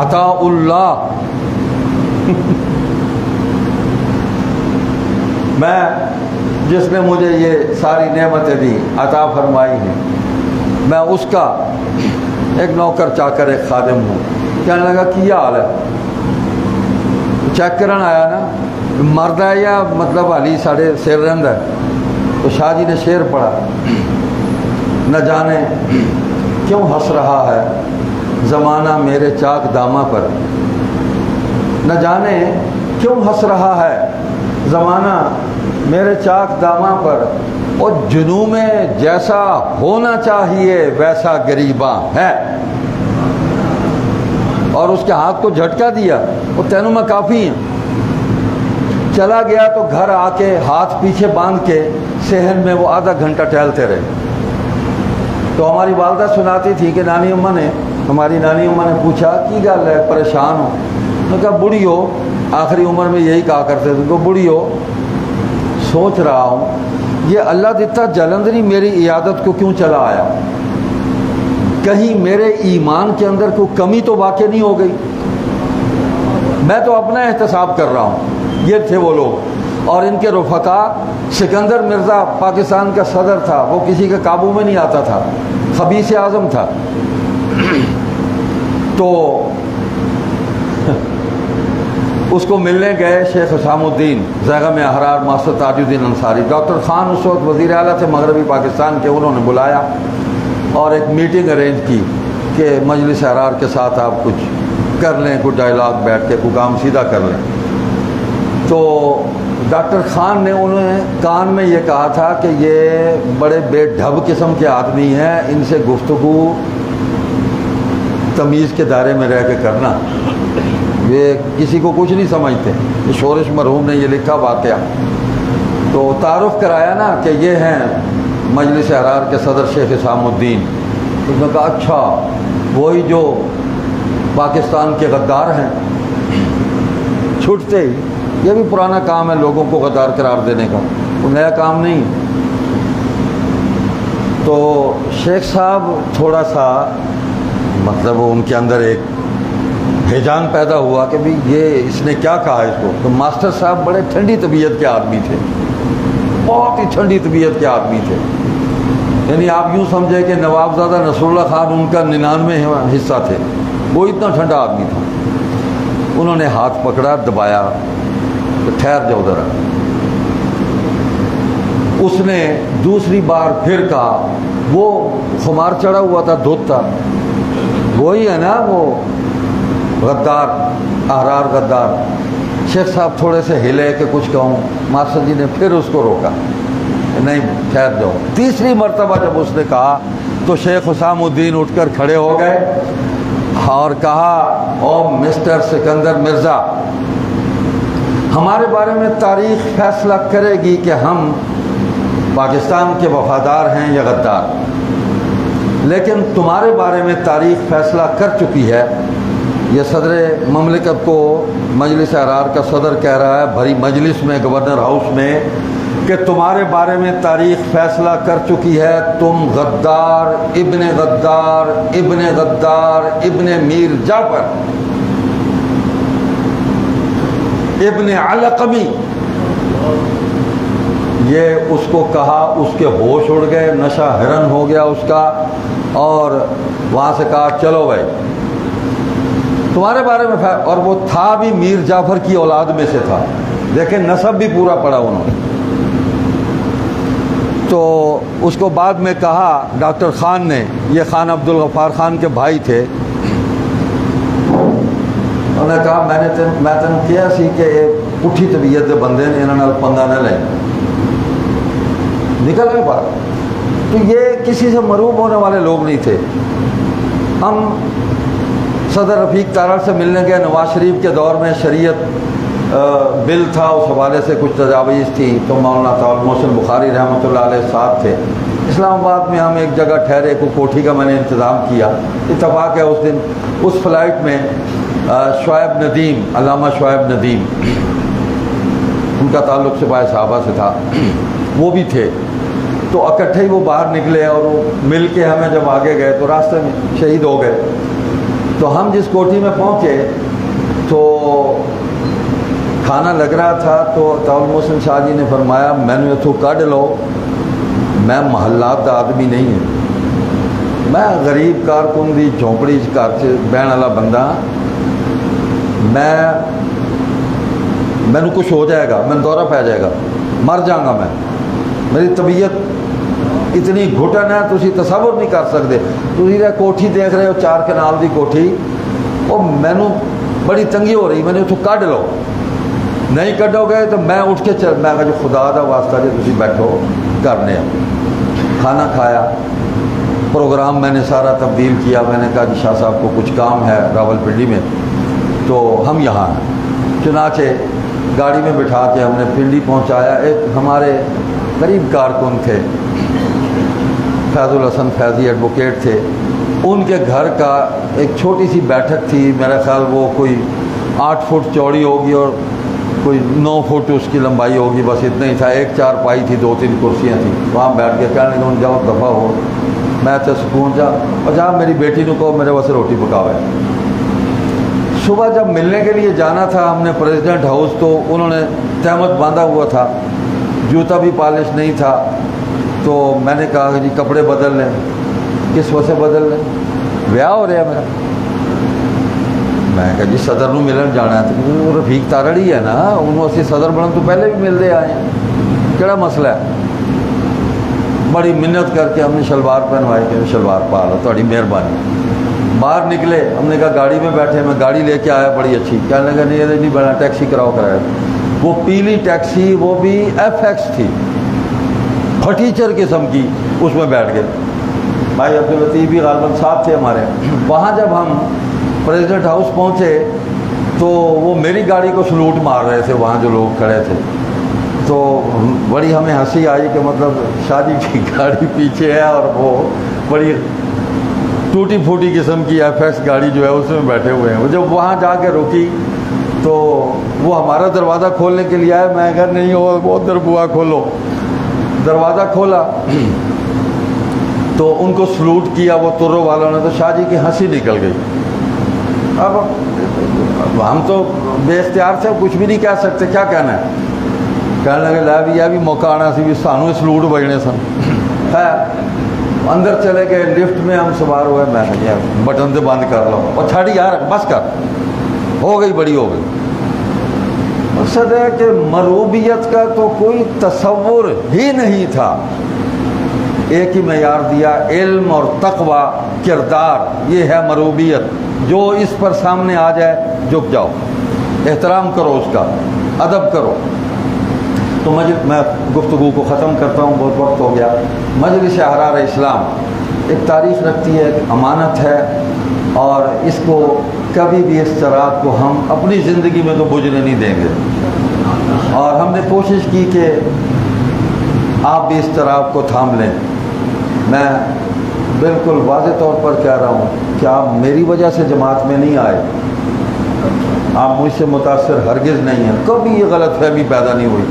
عطاء اللہ میں جس نے مجھے یہ ساری نعمتیں دی عطا فرمائی ہیں، میں اس کا ایک نوکر چاکر ایک خادم ہوں۔ کہنے لگا کیا حال ہے، چیک کرن آیا نا، مرد ہے یا مطلب علی ساڑھے سیر رہند ہے؟ تو شاہ جی نے شعر پڑھا، نہ جانے کیوں ہنس رہا ہے زمانہ میرے چاک داماں پر، نہ جانے کیوں ہنس رہا ہے زمانہ میرے چاک داماں پر، اور جنوں میں جیسا ہونا چاہیے ویسا گریباں ہے۔ اور اس کے ہاتھ کو جھٹکا دیا، وہ تینوں میں کافی ہیں۔ چلا گیا تو گھر آ کے ہاتھ پیچھے باندھ کے صحن میں وہ آدھا گھنٹہ ٹہلتے رہے۔ تو ہماری والدہ سناتی تھی کہ ہماری نانی اماں نے پوچھا کی گل ہے، پریشان ہو؟ میں کہا بڑھی ہو، آخری عمر میں یہی کہا کرتے تھے، کہ بڑھی ہو سوچ رہا ہوں یہ اللہ دتا جلندری میری عیادت کو کیوں چلا آیا، کہیں میرے ایمان کے اندر کوئی کمی تو واقع نہیں ہو گئی، میں تو اپنا احتساب کر رہا ہوں۔ یہ تھے وہ لوگ، اور ان کے رفقا، سکندر مرزا پاکستان کا صدر تھا، وہ کسی کے قابو میں نہیں آتا تھا، خبیث اعظم تھا۔ تو اس کو ملنے گئے شیخ حسام الدین زیغم احرار ماسٹر تاج الدین انصاری، ڈاکٹر خان اس وقت وزیر اعلیٰ تھے مغربی پاکستان کے، انہوں نے بلایا اور ایک میٹنگ ارینج کی کہ مجلس احرار کے ساتھ آپ کچھ کر لیں، کچھ ڈائلاگ بیٹھ کے کوئی کام سیدھا کر لیں۔ تو ڈاکٹر خان نے انہیں کان میں یہ کہا تھا کہ یہ بڑے بے ڈھب قسم کے آدمی ہیں، ان سے گفتگو تمیز کے دائرے میں رہ کے کرنا، یہ کسی کو کچھ نہیں سمجھتے۔ یہ شورش مرحوم نے یہ لکھا واقعہ۔ تو تعارف کرایا نا کہ یہ ہیں مجلس احرار کے صدر شیخ حسام الدین۔ اس نے کہا اچھا وہی جو پاکستان کے غدار ہیں، چھٹتے ہی، یہ بھی پرانا کام ہے لوگوں کو غدار قرار دینے کا، وہ نیا کام نہیں۔ تو شیخ صاحب تھوڑا سا مطلب ان کے اندر ایک ہیجان پیدا ہوا کہ بھی یہ اس نے کیا کہا اس کو۔ تو ماسٹر صاحب بڑے ٹھنڈی طبیعت کے آدمی تھے، بہت ہی ٹھنڈی طبیعت کے آدمی تھے، یعنی آپ یوں سمجھے کہ نوابزادہ نصر اللہ خان ان کا 99 حصہ تھے، وہ اتنا ٹھنڈا آدمی تھا۔ انہوں نے ہاتھ پکڑا، دبایا، تو ٹھہر جاؤ ذرا۔ اس نے دوسری بار پھر کہا، وہ خمار چڑھا ہوا تھا، دھوت تھا، وہی ہے نا وہ غدار، احرار غدار۔ شیخ صاحب تھوڑے سے ہلے کہ کچھ کہوں، ماسٹر جی نے پھر اس کو روکا، نہیں ٹھہر جاؤ۔ تیسری مرتبہ جب اس نے کہا تو شیخ حسام الدین اٹھ کر کھڑے ہو گئے اور کہا او مسٹر سکندر مرزا، ہمارے بارے میں تاریخ فیصلہ کرے گی کہ ہم پاکستان کے وفادار ہیں یا غدار، لیکن تمہارے بارے میں تاریخ فیصلہ کر چکی ہے۔ یہ صدر مملکت کو مجلس احرار کا صدر کہہ رہا ہے، بھری مجلس میں، گورنر ہاؤس میں، کہ تمہارے بارے میں تاریخ فیصلہ کر چکی ہے، تم غدار ابن غدار ابن غدار ابن میر جعفر ابن علقمی. یہ اس کو کہا، اس کے ہوش اڑ گئے، نشہ حرن ہو گیا اس کا، اور وہاں سے کہا چلو بھائی تمہارے بارے میں. اور وہ تھا بھی میر جعفر کی اولاد میں سے تھا، دیکھیں نسب بھی پورا پڑا انہوں نے. تو اس کو بعد میں کہا ڈاکٹر خان نے، یہ خان عبد الغفار خان کے بھائی تھے، انہوں نے کہا میں تینوں کیا سی کہ پٹھی طبیعت دے بندے نے انہوں نے پنگا نہ لیں، نکل نہیں پا. تو یہ کسی سے مروب ہونے والے لوگ نہیں تھے. ہم صدر رفیق تارڑ سے ملنے گئے، نواز شریف کے دور میں شریعت بل تھا، اس حوالے سے کچھ تجاویز تھی، تو مولانا طاہر محسن بخاری رحمۃ اللہ علیہ ساتھ تھے. اسلام آباد میں ہم ایک جگہ ٹھہرے، کو کوٹھی کا میں نے انتظام کیا. اتفاق ہے اس دن اس فلائٹ میں شعیب ندیم، علامہ شعیب ندیم، ان کا تعلق سپاہی صحابہ سے تھا، وہ بھی تھے. تو اکٹھے ہی وہ باہر نکلے اور وہ مل کے ہمیں جب آگے گئے تو راستے میں شہید ہو گئے. تو ہم جس کوٹھی میں پہنچے تو کھانا لگ رہا تھا، تو طاہر محسن شاہ جی نے فرمایا مینو اتوں کڈ لو، میں محلات کا آدمی نہیں ہوں، میں غریب کارکن دی جھونپڑی گھر سے بہن والا بندہ، مینو کچھ ہو جائے گا، میں دورہ پہ جائے گا، مر جاؤں گا میں، میری طبیعت اتنی گھٹن ہے تسی تصور نہیں کر سکتے. تسی یہ کوٹھی دیکھ رہے ہو 4 کنال دی کوٹھی، وہ مینو بڑی تنگی ہو رہی، میں نے اتوں کڈ لو، نہیں کڈو گے تو میں اٹھ کے چل. میں کہا جو خدا دا واسطہ جی تسی بیٹھو کرنے. کھانا کھایا، پروگرام میں نے سارا تبدیل کیا. میں نے کہا جی شاہ صاحب کو کچھ کام ہے راول پنڈی میں، تو ہم یہاں ہیں. چنانچہ گاڑی میں بٹھا کے ہم نے پنڈی پہنچایا. ایک ہمارے غریب کارکن تھے، فیض الحسن فیضی ایڈوکیٹ تھے، ان کے گھر کا ایک چھوٹی سی بیٹھک تھی، میرا خیال وہ کوئی 8 فٹ چوڑی ہوگی اور کوئی 9 فٹ اس کی لمبائی ہوگی، بس اتنا ہی تھا. ایک چارپائی تھی، 2-3 کرسیاں تھیں، وہاں بیٹھ کے کہنے لگے جاؤ دفعہ ہو، میں تو سکون جا، اور جہاں میری بیٹی نے کہو میرے واسطے روٹی پکاوے. صبح جب ملنے کے لیے جانا تھا ہم نے پریزیڈنٹ ہاؤس، تو انہوں نے تہمت باندھا ہوا تھا، جوتا بھی پالش نہیں تھا. تو میں نے کہا کہ جی کپڑے بدل لیں. کس وجہ سے بدل لیں؟ بیاہ ہو رہا میرا. میں کہا جی صدر نو ملن جانا ہے، تو رفیق تارڑ ہی ہے نا، انہوں اسی صدر بنن تو پہلے بھی ملتے آئے ہیں، کہڑا مسئلہ ہے. بڑی منت کر کے ہم نے شلوار پہنوائی کہ شلوار پا لو، تھوڑی مہربانی. باہر نکلے، ہم نے کہا گاڑی میں بیٹھے، میں گاڑی لے کے آیا بڑی اچھی. کہنے لگا نہیں بنا ٹیکسی کراؤ کرایہ. وہ پیلی ٹیکسی، وہ بھی FX تھی، پھٹیچر قسم کی، اس میں بیٹھ گئے. بھائی عبداللطیف بھی غالباً صاحب تھے ہمارے. وہاں جب ہم پریزیڈنٹ ہاؤس پہنچے تو وہ میری گاڑی کو سلوٹ مار رہے تھے وہاں جو لوگ کھڑے تھے. تو بڑی ہمیں ہنسی آئی کہ مطلب شادی کی گاڑی پیچھے ہے اور وہ بڑی ٹوٹی پھوٹی قسم کی FX گاڑی جو ہے اس میں بیٹھے ہوئے ہیں. جب وہاں جا کے روکی تو وہ ہمارا دروازہ کھولنے کے لیے آئے. میں کہا نہیں وہ ادھر بوا کھولو. دروازہ کھولا تو ان کو سلوٹ کیا وہ ترو والوں نے، تو شاہ جی کی ہنسی نکل گئی. اب ہم تو بے اختیار سے کچھ بھی نہیں کہہ سکتے، کیا کہنا ہے. کہنے لگے لا بھی یہ بھی موقع آنا سی بھی سانو سلوٹ بجنے سن. خیر اندر چلے گئے، لفٹ میں ہم سوار ہوئے. میں نے کہا بٹن سے بند کر لو اور چھاڑی یار بس کر، ہو گئی بڑی ہو گئی. مقصد ہے کہ مروبیت کا تو کوئی تصور ہی نہیں تھا. ایک ہی معیار دیا، علم اور تقوی، کردار، یہ ہے مروبیت. جو اس پر سامنے آ جائے جھک جاؤ، احترام کرو، اس کا ادب کرو. تو میں گفتگو کو ختم کرتا ہوں، بہت وقت ہو گیا. مجلس احرار اسلام ایک تاریخ رکھتی ہے، ایک امانت ہے، اور اس کو کبھی بھی اس چراغ کو ہم اپنی زندگی میں تو بجھنے نہیں دیں گے. اور ہم نے کوشش کی کہ آپ بھی اس چراغ کو تھام لیں. میں بالکل واضح طور پر کہہ رہا ہوں کہ آپ میری وجہ سے جماعت میں نہیں آئے، آپ مجھ سے متاثر ہرگز نہیں ہیں، کبھی یہ غلط فہمی پیدا نہیں ہوئی.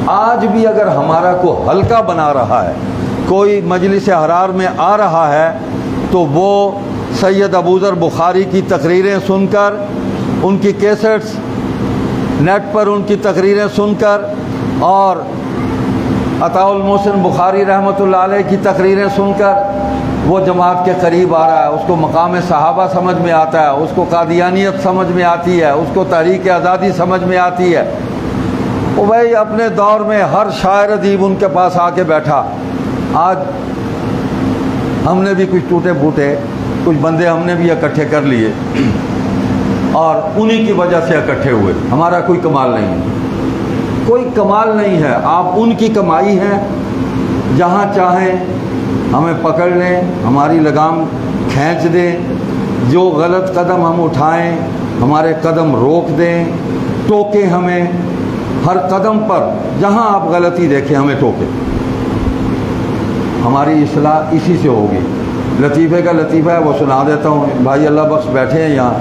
آج بھی اگر ہمارا کو ہلکا بنا رہا ہے، کوئی مجلس احرار میں آ رہا ہے تو وہ سید ابوذر بخاری کی تقریریں سن کر، ان کی کیسٹس نیٹ پر ان کی تقریریں سن کر، اور عطاء المحسن بخاری رحمۃ اللہ علیہ کی تقریریں سن کر وہ جماعت کے قریب آ رہا ہے، اس کو مقام صحابہ سمجھ میں آتا ہے، اس کو قادیانیت سمجھ میں آتی ہے، اس کو تحریک آزادی سمجھ میں آتی ہے۔ وہ بھائی اپنے دور میں ہر شاعر ادیب ان کے پاس آ کے بیٹھا۔ آج ہم نے بھی کچھ ٹوٹے پھوٹے کچھ بندے ہم نے بھی اکٹھے کر لیے اور انہی کی وجہ سے اکٹھے ہوئے۔ ہمارا کوئی کمال نہیں ہے، کوئی کمال نہیں ہے، آپ ان کی کمائی ہے۔ جہاں چاہیں ہمیں پکڑ لیں، ہماری لگام کھینچ دیں، جو غلط قدم ہم اٹھائیں ہمارے قدم روک دیں، ٹوکیں ہمیں ہر قدم پر، جہاں آپ غلطی دیکھیں ہمیں ٹوکیں۔ ہماری اصلاح اسی سے ہوگی۔ لطیفے کا لطیفہ ہے وہ سنا دیتا ہوں۔ بھائی اللہ بخش بیٹھے ہیں یہاں،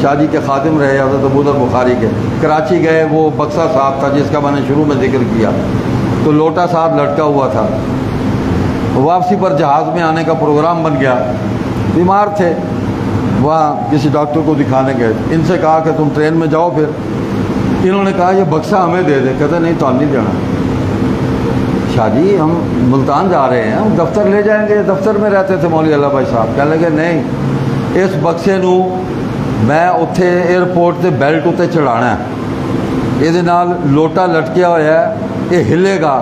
شاہ جی کے خادم رہے حضرت ابوذر بخاری کے، کراچی گئے، وہ بکسا صاحب تھا جس کا میں نے شروع میں ذکر کیا، تو لوٹا صاحب لٹکا ہوا تھا۔ واپسی پر جہاز میں آنے کا پروگرام بن گیا، بیمار تھے، وہاں کسی ڈاکٹر کو دکھانے گئے، ان سے کہا کہ تم ٹرین میں جاؤ، پھر انہوں نے کہا یہ بکسا ہمیں دے دے، کہتے نہیں تو نہیں دینا۔ شاہ جی ہم ملتان جا رہے ہیں، ہم دفتر لے جائیں گے، دفتر میں رہتے تھے مولوی اللہ بھائی صاحب، کہنے لگے نہیں اس بکسے نو میں اتھے ایئرپورٹ تے بیلٹ اتنے چڑھانا ہے، یہ نال لوٹا لٹکیا ہوا ہے، یہ ہلے گا،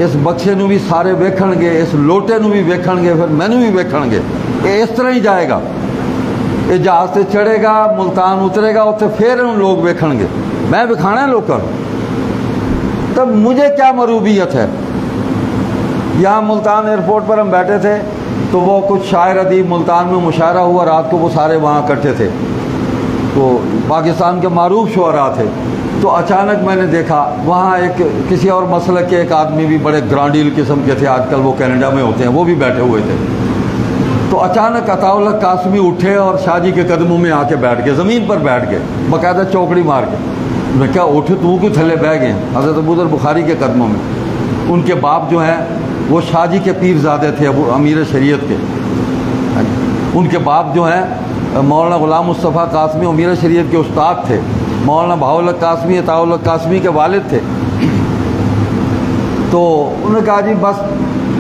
اس بکسے نو بھی سارے ویکھن گے، اس لوٹے نو بھی ویکھن گے، پھر مینو بھی ویکھن گے، یہ اس طرح ہی جائے گا، یہ جہاز سے چڑھے گا، ملتان اترے گا، اتنے پھر ان لوگ ویکھن گے، میں وکھانا ہے لوگوں۔ تب مجھے کیا مروبیت ہے؟ یہاں ملتان ایئرپورٹ پر ہم بیٹھے تھے تو وہ کچھ شاعر ادیب، ملتان میں مشاعرہ ہوا رات کو، وہ سارے وہاں اکٹھے تھے، تو پاکستان کے معروف شعراء تھے، تو اچانک میں نے دیکھا وہاں ایک کسی اور مسلک کے ایک آدمی بھی بڑے گرانڈیل قسم کے تھے، آج کل وہ کینیڈا میں ہوتے ہیں، وہ بھی بیٹھے ہوئے تھے۔ تو اچانک عطاء اللہ قاسمی اٹھے اور شاہ جی کے قدموں میں آ کے بیٹھ گئے، زمین پر بیٹھ گئے باقاعدہ چوکڑی مار کے۔ میں کیا اٹھ تو کیوں تھلے بہ گئے؟ حضرت ابوذر بخاری کے قدموں میں۔ ان کے باپ جو ہیں وہ شاہ جی کے پیر زادے تھے، امیر شریعت کے۔ ان کے باپ جو ہیں مولانا غلام مصطفیٰ قاسمی امیر شریعت کے استاد تھے، مولانا بہاؤالحق قاسمی عطاء اللہ قاسمی کے والد تھے۔ تو انہوں نے کہا جی بس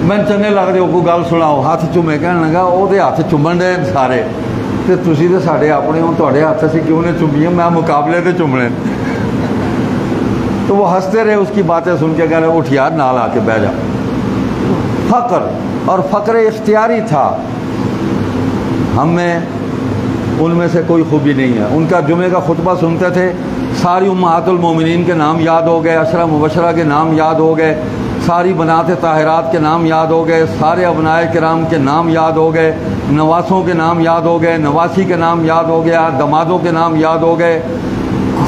میں چنگے لگ رہے ہو، کوئی گل سناؤ، ہاتھ چومے، کہنے لگا وہ ہاتھ چومن رہے ہیں سارے، تو تسی تو ساڈے اپنے ہو، تہاڈے ہاتھ سے کیوں نے چومیے، میں مقابلے تے چومنے۔ تو وہ ہنستے رہے اس کی باتیں سن کے، کہہ رہے اٹھ یار نال آ کے بیٹھ جا۔ فقر، اور فقر اختیاری تھا، ہم میں ان میں سے کوئی خوبی نہیں ہے۔ ان کا جمعے کا خطبہ سنتے تھے، ساری امہات المومنین کے نام یاد ہو گئے، عشرہ مبشرہ کے نام یاد ہو گئے، ساری بنات طاہرات کے نام یاد ہو گئے، سارے ابنائے کرام کے نام یاد ہو گئے، نواسوں کے نام یاد ہو گئے، نواسی کے نام یاد ہو گیا، دمادوں کے نام یاد ہو گئے۔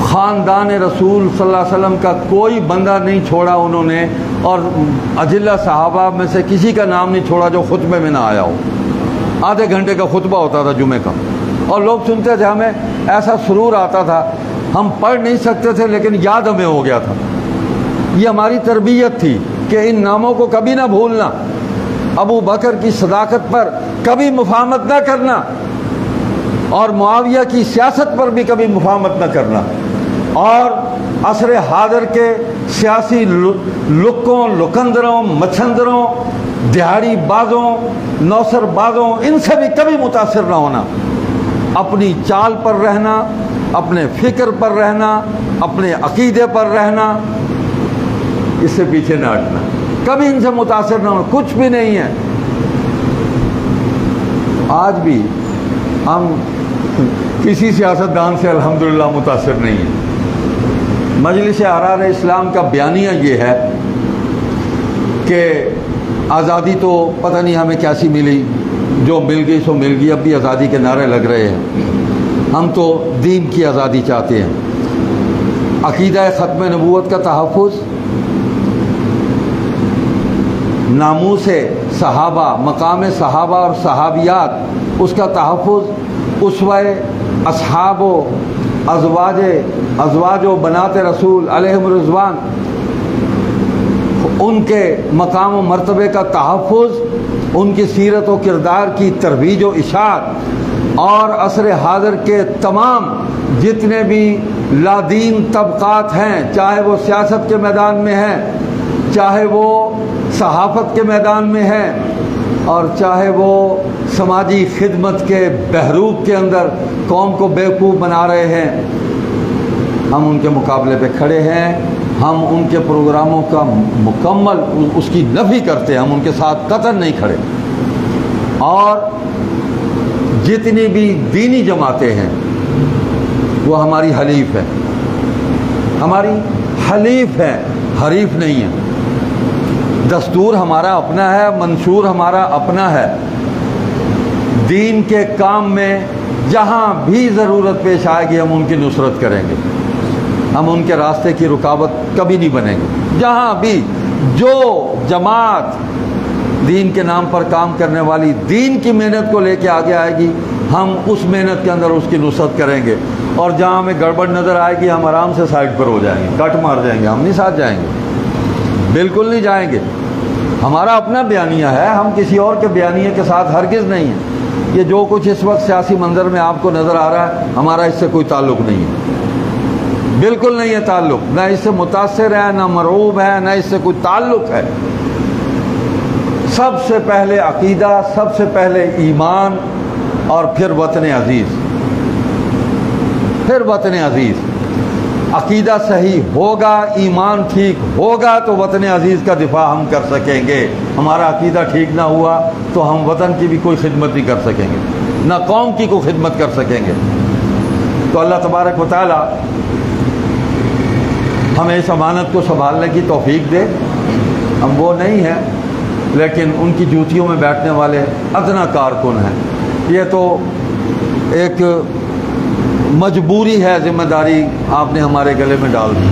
خاندان رسول صلی اللہ علیہ وسلم کا کوئی بندہ نہیں چھوڑا انہوں نے، اور اجلہ صحابہ میں سے کسی کا نام نہیں چھوڑا جو خطبے میں نہ آیا ہو۔ آدھے گھنٹے کا خطبہ ہوتا تھا جمعے کا، اور لوگ سنتے تھے، ہمیں ایسا سرور آتا تھا، ہم پڑھ نہیں سکتے تھے لیکن یاد ہمیں ہو گیا تھا۔ یہ ہماری تربیت تھی کہ ان ناموں کو کبھی نہ بھولنا، ابو بکر کی صداقت پر کبھی مفاہمت نہ کرنا، اور معاویہ کی سیاست پر بھی کبھی مفاہمت نہ کرنا، اور عصر حاضر کے سیاسی لکوں، لکندروں، مچھندروں، دہاڑی بازوں، نوسر بازوں، ان سے بھی کبھی متاثر نہ ہونا، اپنی چال پر رہنا، اپنے فکر پر رہنا، اپنے عقیدے پر رہنا، اس سے پیچھے نہ ہٹنا، کبھی ان سے متاثر نہ ہونا، کچھ بھی نہیں ہے۔ آج بھی ہم کسی سیاستدان سے الحمدللہ متاثر نہیں ہیں۔ مجلس احرار اسلام کا بیانیہ یہ ہے کہ آزادی تو پتہ نہیں ہمیں کیسی ملی، جو مل گئی سو مل گئی، اب بھی آزادی کے نعرے لگ رہے ہیں۔ ہم تو دین کی آزادی چاہتے ہیں، عقیدہ ختم نبوت کا تحفظ، ناموس صحابہ، مقام صحابہ اور صحابیات، اس کا تحفظ، اسوہ اصحاب و ازواج و بنات رسول علیہم الرضوان، ان کے مقام و مرتبے کا تحفظ، ان کی سیرت و کردار کی ترویج و اشاعت، اور عصر حاضر کے تمام جتنے بھی لادین طبقات ہیں، چاہے وہ سیاست کے میدان میں ہیں، چاہے وہ صحافت کے میدان میں ہیں، اور چاہے وہ سماجی خدمت کے بحروب کے اندر قوم کو بیوقوف بنا رہے ہیں، ہم ان کے مقابلے پہ کھڑے ہیں۔ ہم ان کے پروگراموں کا مکمل اس کی نفی کرتے ہیں، ہم ان کے ساتھ قطعاً نہیں کھڑے۔ اور جتنی بھی دینی جماعتیں ہیں وہ ہماری حلیف ہے، ہماری حلیف ہے، حریف نہیں ہے۔ دستور ہمارا اپنا ہے، منشور ہمارا اپنا ہے۔ دین کے کام میں جہاں بھی ضرورت پیش آئے گی ہم ان کی نصرت کریں گے، ہم ان کے راستے کی رکاوٹ کبھی نہیں بنیں گے۔ جہاں بھی جو جماعت دین کے نام پر کام کرنے والی دین کی محنت کو لے کے آگے آئے گی، ہم اس محنت کے اندر اس کی نصرت کریں گے، اور جہاں ہمیں گڑبڑ نظر آئے گی ہم آرام سے سائڈ پر ہو جائیں گے، کٹ مار جائیں گے، ہم نہیں ساتھ جائیں گے، بالکل نہیں جائیں گے۔ ہمارا اپنا بیانیہ ہے، ہم کسی اور کے بیانیے کے ساتھ ہرگز نہیں ہیں۔ یہ جو کچھ اس وقت سیاسی منظر میں آپ کو نظر آ رہا ہے ہمارا اس سے کوئی تعلق نہیں ہے، بالکل نہیں ہے تعلق، نہ اس سے متاثر ہے، نہ مرعوب ہے، نہ اس سے کوئی تعلق ہے۔ سب سے پہلے عقیدہ، سب سے پہلے ایمان، اور پھر وطن عزیز، پھر وطن عزیز۔ عقیدہ صحیح ہوگا، ایمان ٹھیک ہوگا تو وطن عزیز کا دفاع ہم کر سکیں گے۔ ہمارا عقیدہ ٹھیک نہ ہوا تو ہم وطن کی بھی کوئی خدمت نہیں کر سکیں گے، نہ قوم کی کوئی خدمت کر سکیں گے۔ تو اللہ تبارک و تعالی ہمیں اس امانت کو سنبھالنے کی توفیق دے۔ ہم وہ نہیں ہیں لیکن ان کی جوتیوں میں بیٹھنے والے ادنا کارکن ہیں۔ یہ تو ایک مجبوری ہے، ذمہ داری آپ نے ہمارے گلے میں ڈال دی،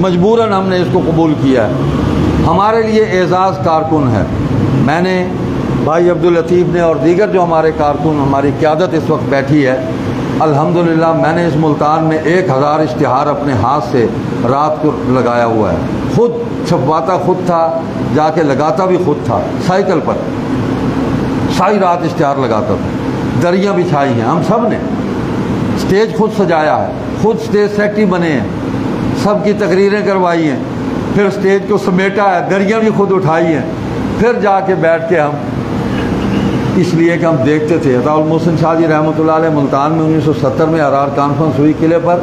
مجبوراً ہم نے اس کو قبول کیا ہے۔ ہمارے لیے اعزاز کارکن ہے۔ میں نے، بھائی عبداللطیف نے، اور دیگر جو ہمارے کارکن، ہماری قیادت اس وقت بیٹھی ہے، الحمدللہ میں نے اس ملتان میں 1000 اشتہار اپنے ہاتھ سے رات کو لگایا ہوا ہے، خود چھپواتا خود تھا، جا کے لگاتا بھی خود تھا، سائیکل پر ساری رات اشتہار لگاتا تھا، دریاں بچھائی ہیں ہم سب نے، اسٹیج خود سجایا ہے، خود اسٹیج سیکٹری بنے ہیں، سب کی تقریریں کروائی ہیں، پھر اسٹیج کو سمیٹا ہے، دریاں بھی خود اٹھائی ہیں، پھر جا کے بیٹھ کے ہم، اس لیے کہ ہم دیکھتے تھے۔ عطاء المحسن شاہ جی رحمۃ اللہ علیہ ملتان میں 1970 میں آرار کانفرنس ہوئی قلعے پر،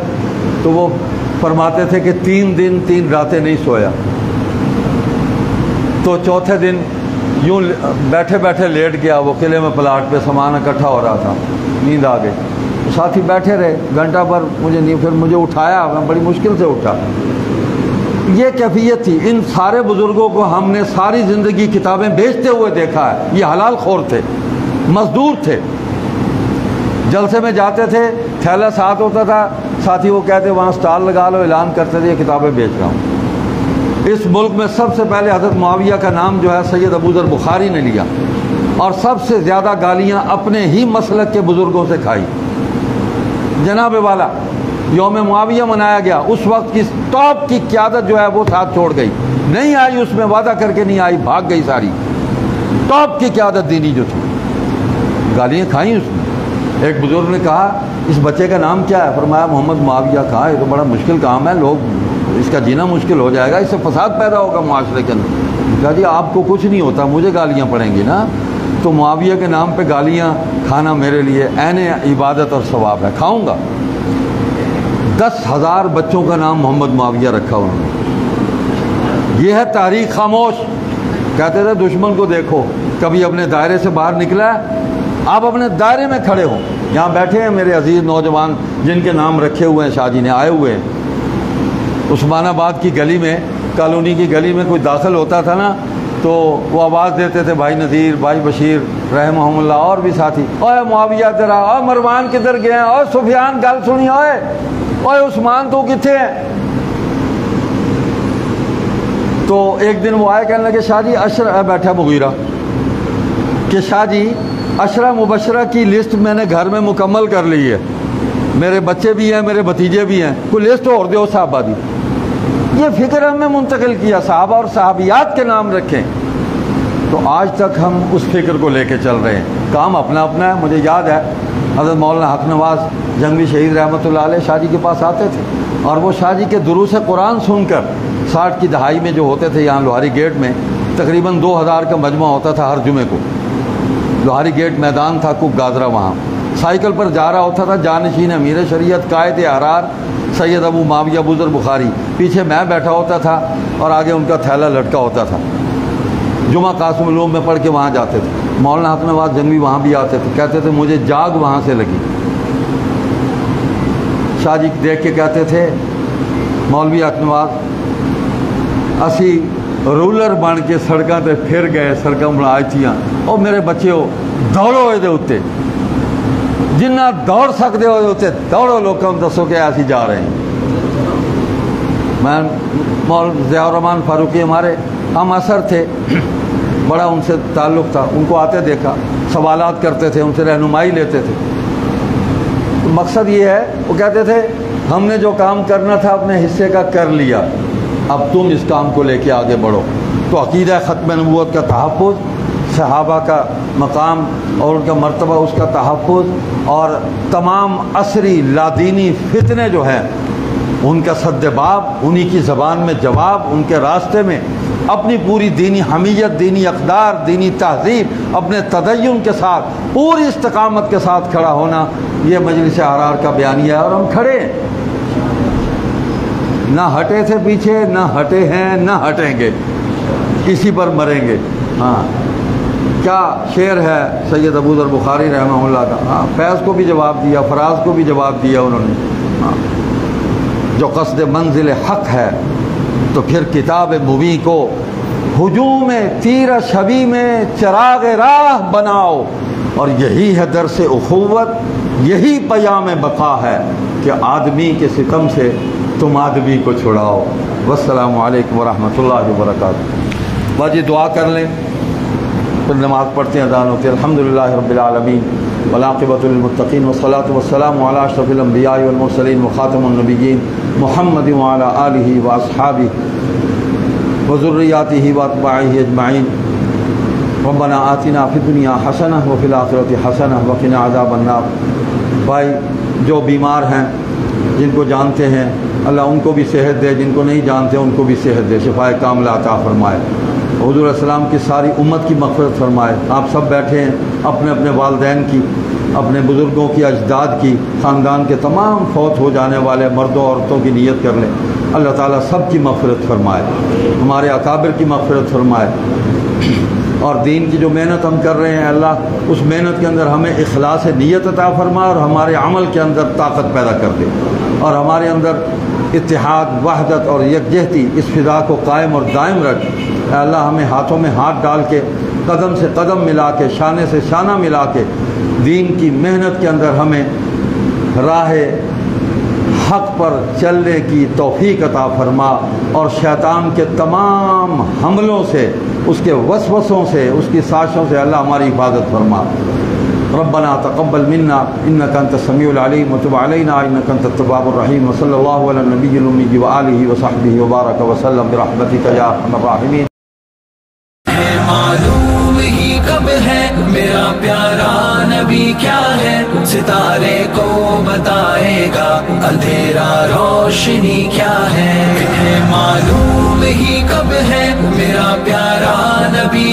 تو وہ فرماتے تھے کہ 3 دن 3 راتیں نہیں سویا، تو چوتھے دن یوں بیٹھے بیٹھے لیٹ گیا، وہ قلعے میں پلاٹ پہ سامان اکٹھا ہو رہا تھا، نیند آ گئی، ساتھی بیٹھے رہے گھنٹہ پر، پھر مجھے اٹھایا، میں بڑی مشکل سے اٹھا۔ یہ کیفیت تھی۔ ان سارے بزرگوں کو ہم نے ساری زندگی کتابیں بیچتے ہوئے دیکھا ہے، یہ حلال خور تھے، مزدور تھے، جلسے میں جاتے تھے، تھیلا ساتھ ہوتا تھا، ساتھی وہ کہتے وہاں سٹال لگا لو، اعلان کرتے تھے یہ کتابیں بیچ رہا ہوں۔ اس ملک میں سب سے پہلے حضرت معاویہ کا نام جو ہے سید ابو ذر بخاری نے لیا، اور سب سے زیادہ گالیاں اپنے ہی مسلک کے بزرگوں سے کھائی۔ جناب والا یوم معاویہ منایا گیا، اس وقت کی ٹاپ کی قیادت جو ہے وہ ساتھ چھوڑ گئی، نہیں آئی، اس میں وعدہ کر کے نہیں آئی، بھاگ گئی ساری ٹاپ کی قیادت دینی جو تھی، گالیاں کھائیں اس میں۔ ایک بزرگ نے کہا اس بچے کا نام کیا ہے؟ فرمایا محمد معاویہ۔ کہا یہ تو بڑا مشکل کام ہے، لوگ اس کا جینا مشکل ہو جائے گا، اس سے فساد پیدا ہوگا معاشرے کے اندر۔ کہا جی آپ کو کچھ نہیں ہوتا، مجھے گالیاں پڑیں گی نا، تو معاویہ کے نام پہ گالیاں کھانا میرے لیے عین عبادت اور ثواب ہے، کھاؤں گا۔ 10,000 بچوں کا نام محمد معاویہ رکھا انہوں نے۔ یہ ہے تاریخ خاموش۔ کہتے تھے دشمن کو دیکھو، کبھی اپنے دائرے سے باہر نکلا ہے؟ آپ اپنے دائرے میں کھڑے ہوں۔ یہاں بیٹھے ہیں میرے عزیز نوجوان جن کے نام رکھے ہوئے ہیں، شاہ جی نے آئے ہوئے ہیں۔ عثمان آباد کی گلی میں، کالونی کی گلی میں کوئی داخل ہوتا تھا نا تو وہ آواز دیتے تھے بھائی نذیر، بھائی بشیر رحمہم اللہ، اور بھی ساتھی، اوے معاویہ تیرا، اوے مروان کدھر گئے ہیں، اوے سفیان گل سنی، اوے عثمان تو کتنے ہیں؟ تو ایک دن وہ آئے، کہنے لگے شاہ جی بیٹھا مغیرہ کہ شاہ جی عشرہ مبشرہ کی لسٹ میں نے گھر میں مکمل کر لی ہے، میرے بچے بھی ہیں، میرے بھتیجے بھی ہیں، کوئی لسٹ اور دیو صاحبہ دی۔ یہ فکر ہمیں منتقل کیا، صحابہ اور صحابیات کے نام رکھیں، تو آج تک ہم اس فکر کو لے کے چل رہے ہیں۔ کام اپنا اپنا ہے۔ مجھے یاد ہے حضرت مولانا حق نواز جنگوی شہید رحمۃ اللہ علیہ شاہ جی کے پاس آتے تھے، اور وہ شاہ جی کے دروس قرآن سن کر 60 کی دہائی میں جو ہوتے تھے یہاں لوہاری گیٹ میں تقریباً 2000 کا مجمع ہوتا تھا ہر جمعے کو۔ لوہاری گیٹ میدان تھا کک گادرہ، وہاں سائیکل پر جا رہا ہوتا تھا جانشین امیر شریعت قائد احرار سید ابو معاویہ ابوذر بخاری، پیچھے میں بیٹھا ہوتا تھا اور آگے ان کا تھیلا لٹکا ہوتا تھا۔ جمعہ قاسم علوم میں پڑھ کے وہاں جاتے تھے۔ مولانا حق نواز جنگوی وہاں بھی آتے تھے، کہتے تھے مجھے جاگ وہاں سے لگی۔ شاہ جی دیکھ کے کہتے تھے مولوی حق نواز اسی رولر بن کے سڑکاں تے پھر گئے، سڑکاں بنائی تھیاں، او میرے بچیو دوڑو یہ اتنے، جنہ دوڑ سکتے ہو اتنے دوڑو، لوگوں کو دسو کہ ایسی جا رہے ہیں۔ میں مولانا ضیاء الرحمن فاروقی ہمارے ہم اثر تھے، بڑا ان سے تعلق تھا، ان کو آتے دیکھا، سوالات کرتے تھے، ان سے رہنمائی لیتے تھے۔ تو مقصد یہ ہے، وہ کہتے تھے ہم نے جو کام کرنا تھا اپنے حصے کا کر لیا، اب تم اس کام کو لے کے آگے بڑھو۔ تو عقیدہ ختم نبوت کا تحفظ، صحابہ کا مقام اور ان کا مرتبہ اس کا تحفظ، اور تمام عصری لادینی فتنے جو ہیں ان کا سد باب، انہی کی زبان میں جواب، ان کے راستے میں اپنی پوری دینی حمیت، دینی اقدار، دینی تہذیب، اپنے تدین کے ساتھ پوری استقامت کے ساتھ کھڑا ہونا، یہ مجلس احرار کا بیانیہ ہے، اور ہم کھڑے ہیں، نہ ہٹے تھے پیچھے، نہ ہٹے ہیں، نہ ہٹیں گے، اسی پر مریں گے۔ ہاں کیا شعر ہے سید ابوذر بخاری رحمہ اللہ کا، ہاں فیض کو بھی جواب دیا، فراز کو بھی جواب دیا انہوں نے۔ ہاں جو قصد منزل حق ہے تو پھر کتاب مبیں کو ہجوم تیر شبی میں چراغ راہ بناؤ، اور یہی ہے درس اخوت، یہی پیام بقا ہے کہ آدمی کے ستم سے تم آدمی کو چھڑاؤ۔ والسلام علیکم ورحمۃ اللہ وبرکاتہ۔ باجی دعا کر لیں، پھر نماز پڑھتے ہیں، اذان ہوتی ہے۔ الحمدللہ رب العالمین والعاقبۃ للمتقین والصلاۃ والسلام علی اشرف الانبیاء والمرسلین وخاتم النبیین محمد وعلی آلہ واصحابہ وذریاتہ واتباعہ اجمعین۔ ربنا آتنا فی الدنیا حسنہ وفی الآخرۃ حسنہ وقنا عذاب النار۔ بھائی جو بیمار ہیں، جن کو جانتے ہیں اللہ ان کو بھی صحت دے، جن کو نہیں جانتے ان کو بھی صحت دے، شفائے کاملہ عطا فرمائے، حضور علیہ السلام کی ساری امت کی مغفرت فرمائے۔ آپ سب بیٹھے ہیں، اپنے اپنے والدین کی، اپنے بزرگوں کی، اجداد کی، خاندان کے تمام فوت ہو جانے والے مردوں عورتوں کی نیت کر لیں۔ اللہ تعالیٰ سب کی مغفرت فرمائے، ہمارے اکابر کی مغفرت فرمائے، اور دین کی جو محنت ہم کر رہے ہیں اللہ اس محنت کے اندر ہمیں اخلاص نیت عطا فرمائے، اور ہمارے عمل کے اندر طاقت پیدا کر دے، اور ہمارے اندر اتحاد، وحدت اور یکجہتی، اس فضا کو قائم اور دائم رکھ۔ اے اللہ ہمیں ہاتھوں میں ہاتھ ڈال کے، قدم سے قدم ملا کے، شانے سے شانہ ملا کے دین کی محنت کے اندر ہمیں راہ حق پر چلنے کی توفیق عطا فرما، اور شیطان کے تمام حملوں سے، اس کے وسوسوں سے، اس کی سازشوں سے اللہ ہماری حفاظت فرما۔ ربنا تقبل منا انك انت السميع العليم وتب علينا انك انت التواب الرحيم، وصلى الله على النبي الامي واله وصحبه وبارك وسلم برحمتك يا ارحم الراحمين۔ معلوم ہی کب ہے میرا پیارا نبی کیا ہے، ستارے کو بتائے گا اندھیرا روشنی کیا ہے۔ معلوم ہی کب ہے میرا پیارا نبی